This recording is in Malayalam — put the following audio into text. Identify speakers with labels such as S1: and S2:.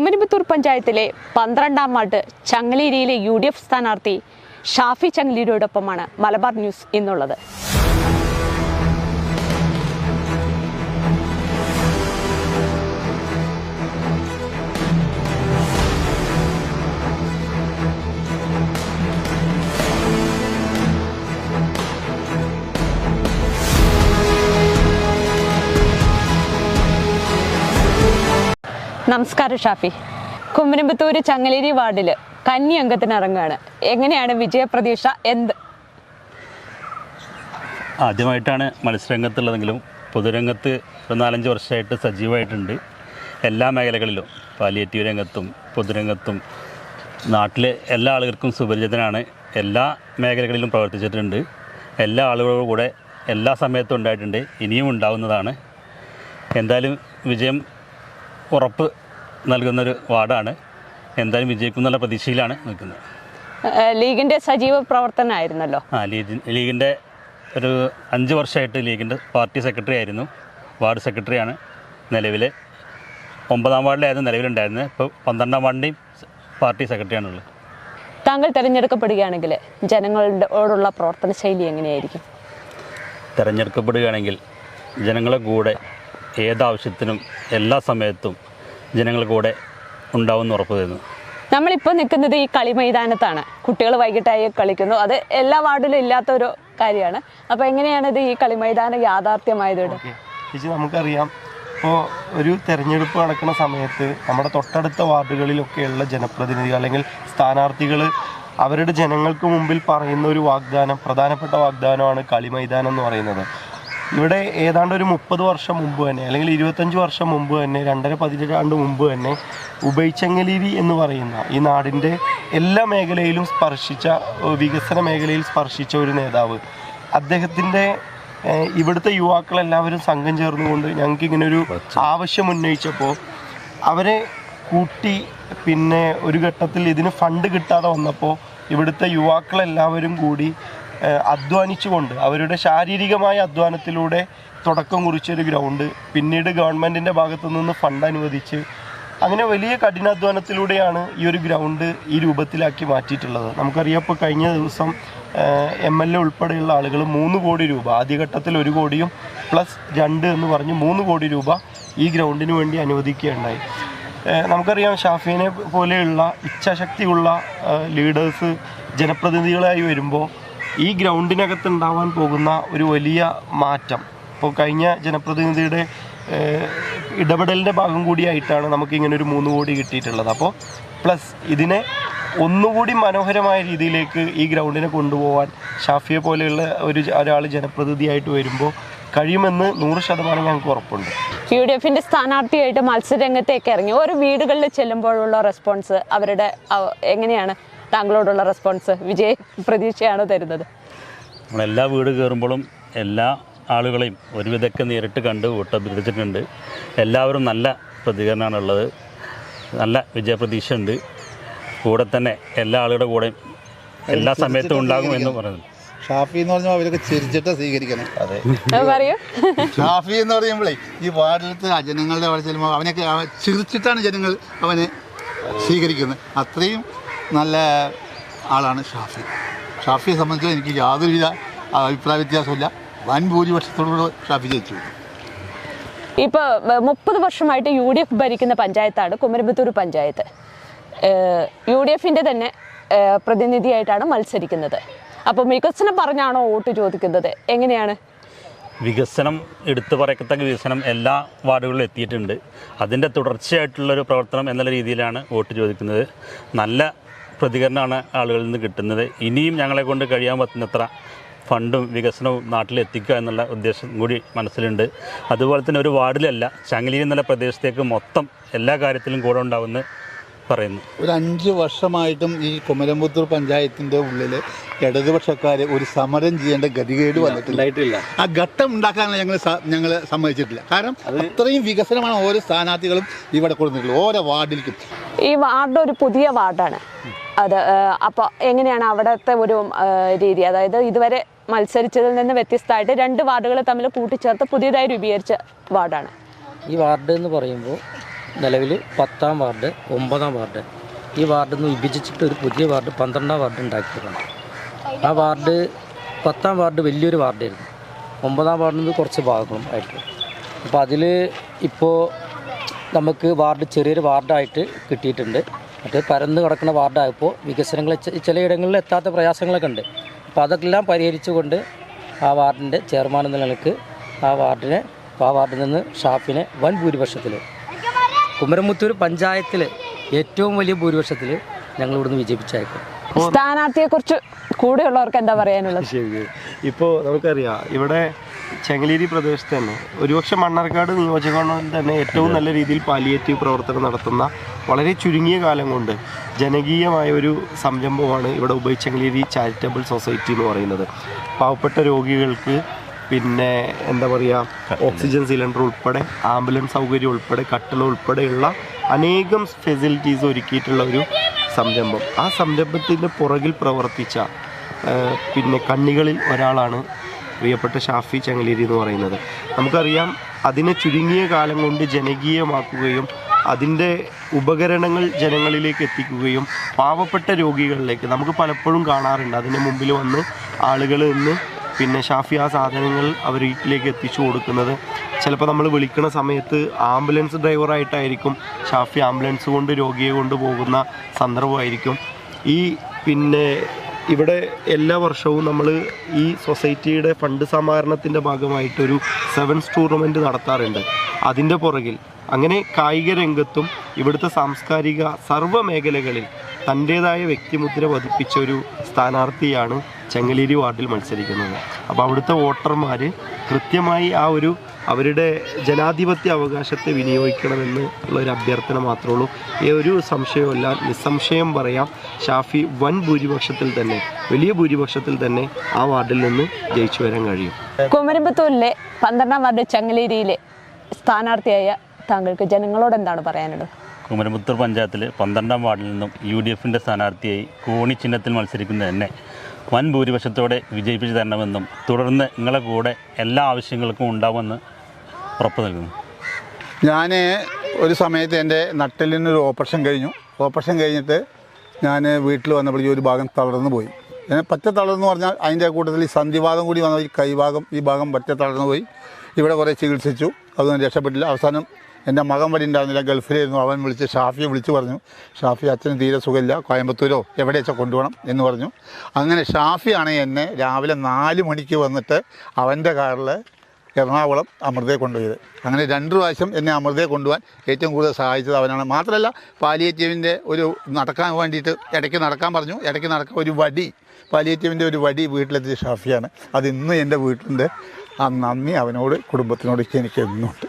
S1: കുമരമ്പത്തൂർ പഞ്ചായത്തിലെ 12ാം വാർഡ് ചങ്ങലേരിയിലെ UDF സ്ഥാനാർത്ഥി ഷാഫി ചങ്ങലേരിയോടൊപ്പമാണ് മലബാർ ന്യൂസ് ഇന്നുള്ളത്. നമസ്കാരം ഷാഫി. കുമരമ്പത്തൂർ ചങ്ങലേരി വാർഡിൽ കന്നി അംഗത്തിന് ഇറങ്ങുകയാണ്. എങ്ങനെയാണ് വിജയപ്രതീക്ഷ?
S2: ആദ്യമായിട്ടാണ് മത്സരരംഗത്തുള്ളതെങ്കിലും പൊതുരംഗത്ത് 4-5 വർഷമായിട്ട് സജീവമായിട്ടുണ്ട്. എല്ലാ മേഖലകളിലും പാലിയേറ്റീവ് രംഗത്തും പൊതുരംഗത്തും നാട്ടിലെ എല്ലാ ആളുകൾക്കും സുപരിചിതനാണ്. എല്ലാ മേഖലകളിലും പ്രവർത്തിച്ചിട്ടുണ്ട്. എല്ലാ ആളുകളോടും കൂടെ എല്ലാ സമയത്തും ഉണ്ടായിട്ടുണ്ട്, ഇനിയും ഉണ്ടാവുന്നതാണ്. എന്തായാലും വിജയം ഉറപ്പ് നൽകുന്നൊരു വാർഡാണ്. എന്തായാലും വിജയിക്കും എന്നുള്ള പ്രതീക്ഷയിലാണ് നിൽക്കുന്നത്.
S1: ലീഗിൻ്റെ സജീവ പ്രവർത്തനമായിരുന്നല്ലോ.
S2: ലീഗിൻ്റെ ഒരു 5 വർഷമായിട്ട് ലീഗിൻ്റെ പാർട്ടി സെക്രട്ടറി ആയിരുന്നു. വാർഡ് സെക്രട്ടറിയാണ് നിലവിൽ. 9ാം വാർഡിലായിരുന്നു നിലവിലുണ്ടായിരുന്നത്. ഇപ്പോൾ 12ാം വാർഡിൻ്റെയും പാർട്ടി സെക്രട്ടറിയാണുള്ളത്.
S1: താങ്കൾ തിരഞ്ഞെടുക്കപ്പെടുകയാണെങ്കിൽ ജനങ്ങളോടുള്ള പ്രവർത്തന ശൈലി എങ്ങനെയായിരിക്കും?
S2: തിരഞ്ഞെടുക്കപ്പെടുകയാണെങ്കിൽ ജനങ്ങളെ കൂടെ ഏതാവശ്യത്തിനും എല്ലാ സമയത്തും ജനങ്ങൾ കൂടെ ഉണ്ടാവുമെന്ന് ഉറപ്പ് തരുന്നു.
S1: നമ്മളിപ്പോൾ നിൽക്കുന്നത് ഈ കളി മൈതാനത്താണ്. കുട്ടികൾ വൈകിട്ടായി കളിക്കുന്നു. അത് എല്ലാ വാർഡിലും ഇല്ലാത്തൊരു കാര്യമാണ്. അപ്പോൾ എങ്ങനെയാണ് ഇത് ഈ കളി മൈതാനം യാഥാർത്ഥ്യമായതോടെ?
S3: ചേച്ചി, നമുക്കറിയാം, ഇപ്പോൾ ഒരു തെരഞ്ഞെടുപ്പ് നടക്കുന്ന സമയത്ത് നമ്മുടെ തൊട്ടടുത്ത വാർഡുകളിലൊക്കെയുള്ള ജനപ്രതിനിധികൾ അല്ലെങ്കിൽ സ്ഥാനാർത്ഥികൾ അവരുടെ ജനങ്ങൾക്ക് മുമ്പിൽ പറയുന്ന ഒരു വാഗ്ദാനം, പ്രധാനപ്പെട്ട വാഗ്ദാനമാണ് കളി മൈതാനം എന്ന് പറയുന്നത്. ഇവിടെ ഏതാണ്ട് ഒരു 30 വർഷം മുമ്പ് തന്നെ അല്ലെങ്കിൽ 25 വർഷം മുമ്പ് തന്നെ 2.5 പതിറ്റാണ്ട് മുമ്പ് തന്നെ ഉബൈചങ്ങലേരി എന്ന് പറയുന്ന ഈ നാടിൻ്റെ എല്ലാ മേഖലയിലും സ്പർശിച്ച, വികസന മേഖലയിൽ സ്പർശിച്ച ഒരു നേതാവ്, അദ്ദേഹത്തിൻ്റെ ഇവിടുത്തെ യുവാക്കളെല്ലാവരും സംഘം ചേർന്നുകൊണ്ട് ഞങ്ങൾക്ക് ഇങ്ങനെ ഒരു ആവശ്യം ഉന്നയിച്ചപ്പോൾ അവരെ കൂട്ടി. പിന്നെ ഒരു ഘട്ടത്തിൽ ഇതിന് ഫണ്ട് കിട്ടാതെ വന്നപ്പോൾ ഇവിടുത്തെ യുവാക്കളെല്ലാവരും കൂടി അധ്വാനിച്ചുകൊണ്ട് അവരുടെ ശാരീരികമായ അധ്വാനത്തിലൂടെ തുടക്കം കുറിച്ചൊരു ഗ്രൗണ്ട് പിന്നീട് ഗവൺമെൻറ്റിൻ്റെ ഭാഗത്തു നിന്ന് ഫണ്ട് അനുവദിച്ച് അങ്ങനെ വലിയ കഠിനാധ്വാനത്തിലൂടെയാണ് ഈ ഒരു ഗ്രൗണ്ട് ഈ രൂപത്തിലാക്കി മാറ്റിയിട്ടുള്ളത്. നമുക്കറിയാം, ഇപ്പോൾ കഴിഞ്ഞ ദിവസം MLA ഉൾപ്പെടെയുള്ള ആളുകൾ 3 കോടി രൂപ, ആദ്യഘട്ടത്തിൽ 1 കോടിയും പ്ലസ് 2 എന്ന് പറഞ്ഞ് 3 കോടി രൂപ ഈ ഗ്രൗണ്ടിന് വേണ്ടി അനുവദിക്കുകയുണ്ടായി. നമുക്കറിയാം, ഷാഫിനെ പോലെയുള്ള ഇച്ഛാശക്തിയുള്ള ലീഡേഴ്സ് ജനപ്രതിനിധികളായി വരുമ്പോൾ ഈ ഗ്രൗണ്ടിനകത്ത് ഉണ്ടാവാൻ പോകുന്ന ഒരു വലിയ മാറ്റം, ഇപ്പോൾ കഴിഞ്ഞ ജനപ്രതിനിധിയുടെ ഇടപെടലിൻ്റെ ഭാഗം കൂടിയായിട്ടാണ് നമുക്കിങ്ങനെ ഒരു 3 കോടി കിട്ടിയിട്ടുള്ളത്. അപ്പോൾ പ്ലസ് ഇതിനെ ഒന്നുകൂടി മനോഹരമായ രീതിയിലേക്ക് ഈ ഗ്രൗണ്ടിനെ കൊണ്ടുപോകാൻ ഷാഫിയെ പോലെയുള്ള ഒരാൾ ജനപ്രതിനിധിയായിട്ട് വരുമ്പോൾ കഴിയുമെന്ന് 100% ഞങ്ങൾക്ക് ഉറപ്പുണ്ട്.
S1: UDFിൻ്റെ സ്ഥാനാർത്ഥിയായിട്ട് മത്സരരംഗത്തേക്ക് ഇറങ്ങി ഓരോ വീടുകളിൽ ചെല്ലുമ്പോഴുള്ള റെസ്പോൺസ്, അവരുടെ എങ്ങനെയാണ് താങ്കളോടുള്ള റെസ്പോൺസ്? വിജയ പ്രതീക്ഷയാണ് തരുന്നത്?
S2: നമ്മളെല്ലാ വീട് കയറുമ്പോഴും എല്ലാ ആളുകളെയും ഒരുവിധമൊക്കെ നേരിട്ട് കണ്ട് വോട്ട് അഭ്യർത്ഥിച്ചിട്ടുണ്ട്. എല്ലാവരും നല്ല പ്രതികരണമാണുള്ളത്. നല്ല വിജയപ്രതീക്ഷ ഉണ്ട്. കൂടെ തന്നെ എല്ലാ ആളുകളുടെ കൂടെയും എല്ലാ സമയത്തും ഉണ്ടാകും എന്ന് പറയുന്നത്.
S4: ഷാഫി എന്ന് പറഞ്ഞാൽ അവരൊക്കെ ചിരിച്ചിട്ട് സ്വീകരിക്കണം.
S3: അതെ,
S1: പറയൂ.
S4: ഷാഫി എന്ന് പറയുമ്പോഴേ ഈ വാർഡിലത്തെ ജനങ്ങളുടെ അവിടെ ചെല്ലുമ്പോൾ അവനൊക്കെ ചിരിച്ചിട്ടാണ് ജനങ്ങൾ അവനെ സ്വീകരിക്കുന്നത്. അത്രയും നല്ല ആളാണ് ഷാഫി. ഷാഫിയെ സംബന്ധിച്ച് എനിക്ക് യാതൊരുവിധ അഭിപ്രായ വ്യത്യാസമില്ല. വൻ ഭൂരിപക്ഷത്തോടുകൂടെ ഷാഫി ജയിച്ചു.
S1: ഇപ്പോൾ 30 വർഷമായിട്ട് UDF ഭരിക്കുന്ന പഞ്ചായത്താണ് കുമരമ്പത്തൂർ പഞ്ചായത്ത്. UDFിൻ്റെ തന്നെ പ്രതിനിധിയായിട്ടാണ് മത്സരിക്കുന്നത്. അപ്പോൾ വികസനം പറഞ്ഞാണോ വോട്ട് ചോദിക്കുന്നത്? എങ്ങനെയാണ്
S2: വികസനം? എടുത്തു പറയത്തക്ക വികസനം എല്ലാ വാർഡുകളിലും എത്തിയിട്ടുണ്ട്. അതിൻ്റെ തുടർച്ചയായിട്ടുള്ളൊരു പ്രവർത്തനം എന്നുള്ള രീതിയിലാണ് വോട്ട് ചോദിക്കുന്നത്. നല്ല പ്രതികരണമാണ് ആളുകളിൽ നിന്ന് കിട്ടുന്നത്. ഇനിയും ഞങ്ങളെ കൊണ്ട് കഴിയാൻ പറ്റുന്നത്ര ഫണ്ടും വികസനവും നാട്ടിലെത്തിക്കുക എന്നുള്ള ഉദ്ദേശം കൂടി മനസ്സിലുണ്ട്. അതുപോലെ തന്നെ ഒരു വാർഡിലല്ല, ചങ്ങലേരി എന്നുള്ള പ്രദേശത്തേക്ക് മൊത്തം എല്ലാ കാര്യത്തിലും കൂടെ ഉണ്ടാവുമെന്ന് പറയുന്നു.
S4: ഒരു 5 വർഷമായിട്ടും ഈ കുമരമ്പത്തൂർ പഞ്ചായത്തിൻ്റെ ഉള്ളിൽ ഇടതുപക്ഷക്കാർ ഒരു സമരം ചെയ്യേണ്ട ഗതികേട് വന്നിട്ടില്ല. ആ ഘട്ടം ഉണ്ടാക്കാനുള്ള ഞങ്ങൾ സമ്മതിച്ചിട്ടില്ല. കാരണം അത്രയും വികസനമാണ് ഓരോ സ്ഥാനാർത്ഥികളും ഇവിടെ കൊടുത്തിട്ടുള്ളത്, ഓരോ വാർഡിലേക്കും.
S1: ഈ വാർഡ് ഒരു പുതിയ വാർഡാണ്. അത് അപ്പോൾ എങ്ങനെയാണ് അവിടുത്തെ ഒരു രീതി? അതായത് ഇതുവരെ മത്സരിച്ചതിൽ നിന്ന് വ്യത്യസ്തമായിട്ട് 2 വാർഡുകൾ തമ്മിൽ കൂട്ടിച്ചേർത്ത് പുതിയതായി രൂപീകരിച്ച വാർഡാണ്
S5: ഈ വാർഡ് എന്ന് പറയുമ്പോൾ നിലവിൽ 10ാം വാർഡ് 9ാം വാർഡ് ഈ വാർഡിൽ നിന്ന് വിഭജിച്ചിട്ട് ഒരു പുതിയ വാർഡ് 12ാം വാർഡ് ഉണ്ടാക്കിയതാണ്. ആ വാർഡ് 10ാം വാർഡ് വലിയൊരു വാർഡായിരുന്നു. 9ാം വാർഡിൽ നിന്ന് കുറച്ച് ഭാഗങ്ങളും ആയിട്ട്. അപ്പോൾ അതിൽ ഇപ്പോൾ നമുക്ക് വാർഡ് ചെറിയൊരു വാർഡായിട്ട് കിട്ടിയിട്ടുണ്ട്. മറ്റേ പരന്ന് കിടക്കുന്ന വാർഡായപ്പോൾ വികസനങ്ങൾ ചിലയിടങ്ങളിൽ എത്താത്ത പ്രയാസങ്ങളൊക്കെ ഉണ്ട്. അപ്പോൾ അതെല്ലാം പരിഹരിച്ചുകൊണ്ട് ആ വാർഡിൻ്റെ ചെയർമാൻ എന്ന നിലയ്ക്ക് ആ വാർഡിൽ നിന്ന് ഷാഫിനെ വൻ ഭൂരിപക്ഷത്തിൽ കുമരമുത്തൂർ പഞ്ചായത്തിൽ ഏറ്റവും വലിയ ഭൂരിപക്ഷത്തിൽ ഞങ്ങൾ ഇവിടുന്ന് വിജയിപ്പിച്ചയക്കും.
S1: സ്ഥാനാർത്ഥിയെ കുറിച്ച് കൂടെയുള്ളവർക്ക് എന്താ പറയാനുള്ളത്?
S3: ശരി, ഇപ്പോൾ നമുക്കറിയാം ഇവിടെ ചെങ്ങലേരി പ്രദേശത്ത് തന്നെ ഒരുപക്ഷെ മണ്ണാർക്കാട് നിയോജകമണ്ഡലത്തിൽ തന്നെ ഏറ്റവും നല്ല രീതിയിൽ പാലിയേറ്റീവ് പ്രവർത്തനം നടത്തുന്ന വളരെ ചുരുങ്ങിയ കാലം കൊണ്ട് ജനകീയമായ ഒരു സംരംഭമാണ് ഇവിടെ ഉബൈ ചെങ്ങലേരി ചാരിറ്റബിൾ സൊസൈറ്റി എന്ന് പറയുന്നത്. പാവപ്പെട്ട രോഗികൾക്ക് പിന്നെ എന്താ പറയുക ഓക്സിജൻ സിലിണ്ടർ ഉൾപ്പെടെ ആംബുലൻസ് സൗകര്യം ഉൾപ്പെടെ കട്ടിൽ ഉൾപ്പെടെയുള്ള അനേകം ഫെസിലിറ്റീസ് ഒരുക്കിയിട്ടുള്ള ഒരു സംരംഭം. ആ സംരംഭത്തിൻ്റെ പുറകിൽ പ്രവർത്തിച്ച പിന്നെ കണ്ണികളിൽ ഒരാളാണ് പ്രിയപ്പെട്ട ഷാഫി ചെങ്ങലേരി എന്ന് പറയുന്നത്. നമുക്കറിയാം അതിനെ ചുരുങ്ങിയ കാലം കൊണ്ട് ജനകീയമാക്കുകയും അതിൻ്റെ ഉപകരണങ്ങൾ ജനങ്ങളിലേക്ക് എത്തിക്കുകയും പാവപ്പെട്ട രോഗികളിലേക്ക് നമുക്ക് പലപ്പോഴും കാണാറുണ്ട് അതിന് മുമ്പിൽ വന്ന് ആളുകൾ നിന്ന് പിന്നെ ഷാഫി ആ സാധനങ്ങൾ അവർ വീട്ടിലേക്ക് എത്തിച്ചു കൊടുക്കുന്നത്. ചിലപ്പോൾ നമ്മൾ വിളിക്കുന്ന സമയത്ത് ആംബുലൻസ് ഡ്രൈവറായിട്ടായിരിക്കും ഷാഫി ആംബുലൻസ് കൊണ്ട് രോഗിയെ കൊണ്ടുപോകുന്ന സന്ദർഭമായിരിക്കും. ഈ പിന്നെ ഇവിടെ എല്ലാ വർഷവും നമ്മൾ ഈ സൊസൈറ്റിയുടെ ഫണ്ട് സമാഹരണത്തിൻ്റെ ഭാഗമായിട്ടൊരു 7s ടൂർണമെൻറ്റ് നടത്താറുണ്ട്. അതിൻ്റെ പുറകിൽ അങ്ങനെ കായിക രംഗത്തും ഇവിടുത്തെ സാംസ്കാരിക സർവ്വ മേഖലകളിൽ തൻ്റേതായ വ്യക്തിമുദ്ര പതിപ്പിച്ച ഒരു സ്ഥാനാർത്ഥിയാണ് ചെങ്ങലേരി വാർഡിൽ മത്സരിക്കുന്നത്. അപ്പോൾ അവിടുത്തെ വോട്ടർമാർ കൃത്യമായി ആ ഒരു അവരുടെ ജനാധിപത്യ അവകാശത്തെ വിനിയോഗിക്കണമെന്ന് ഉള്ളൊരു അഭ്യർത്ഥന മാത്രമേ ഉള്ളൂ. ഒരു സംശയവുമില്ല, നിസ്സംശയം പറയാം, ഷാഫി വൻ ഭൂരിപക്ഷത്തിൽ തന്നെ വലിയ ഭൂരിപക്ഷത്തിൽ തന്നെ ആ വാർഡിൽ നിന്ന് ജയിച്ചു വരാൻ കഴിയും.
S1: കുമരമ്പത്തൂരിലെ 12ാം വാർഡ് ചെങ്ങലേരിയിലെ സ്ഥാനാർത്ഥിയായ താങ്കൾക്ക് ജനങ്ങളോട് എന്താണ് പറയാനുള്ളത്?
S2: കുമരമുത്തൂർ പഞ്ചായത്തിൽ 12ാം വാർഡിൽ നിന്നും UDFൻ്റെ സ്ഥാനാർത്ഥിയായി കോണി ചിഹ്നത്തിൽ മത്സരിക്കുന്ന എന്നെ വൻ ഭൂരിപക്ഷത്തോടെ വിജയിപ്പിച്ച് തരണമെന്നും തുടർന്ന് നിങ്ങളെ കൂടെ എല്ലാ ആവശ്യങ്ങൾക്കും ഉണ്ടാവുമെന്ന് ഉറപ്പ് നൽകുന്നു.
S6: ഞാൻ ഒരു സമയത്ത് എൻ്റെ നട്ടെല്ലിനൊരു ഓപ്പറേഷൻ കഴിഞ്ഞിട്ട് ഞാൻ വീട്ടിൽ വന്നപ്പോൾ ഈ ഒരു ഭാഗം തളർന്നു പോയി. ഞാൻ പറ്റ തളർന്നു പറഞ്ഞാൽ അതിൻ്റെ കൂട്ടത്തിൽ ഈ സന്ധിഭാഗം കൂടി വന്ന ഈ ഭാഗം പറ്റ തളർന്നു പോയി. ഇവിടെ കുറേ ചികിത്സിച്ചു, അതൊന്നും രക്ഷപ്പെട്ടില്ല. അവസാനം എൻ്റെ മകൻ വരെ ഉണ്ടായിരുന്നില്ല, ഗൾഫിലായിരുന്നു. അവൻ ഷാഫിയെ വിളിച്ച് പറഞ്ഞു, ഷാഫി അച്ഛന് തീരെ സുഖമില്ല, കോയമ്പത്തൂരോ എവിടെ വെച്ചാൽ കൊണ്ടുപോകണം എന്ന് പറഞ്ഞു. അങ്ങനെ ഷാഫിയാണ് എന്നെ രാവിലെ 4 മണിക്ക് വന്നിട്ട് അവൻ്റെ കാറിൽ എറണാകുളം അമൃതയെ കൊണ്ടുപോയത്. അങ്ങനെ 2 പ്രാവശ്യം എന്നെ അമൃതയെ കൊണ്ടുപോകാൻ ഏറ്റവും കൂടുതൽ സഹായിച്ചത് അവനാണ്. മാത്രമല്ല പാലിയേറ്റീവിൻ്റെ ഒരു നടക്കാൻ വേണ്ടിയിട്ട് ഇടയ്ക്ക് നടക്കാൻ പറഞ്ഞു, ഇടയ്ക്ക് നടക്കാൻ ഒരു വടി, പാലിയേറ്റീവിൻ്റെ ഒരു വടി വീട്ടിലെത്തിയ ഷാഫിയാണ്. അത് ഇന്ന് എൻ്റെ വീട്ടിലുണ്ട്. ആ നന്ദി അവനോട് കുടുംബത്തിനോട് എനിക്ക് എന്നുണ്ട്.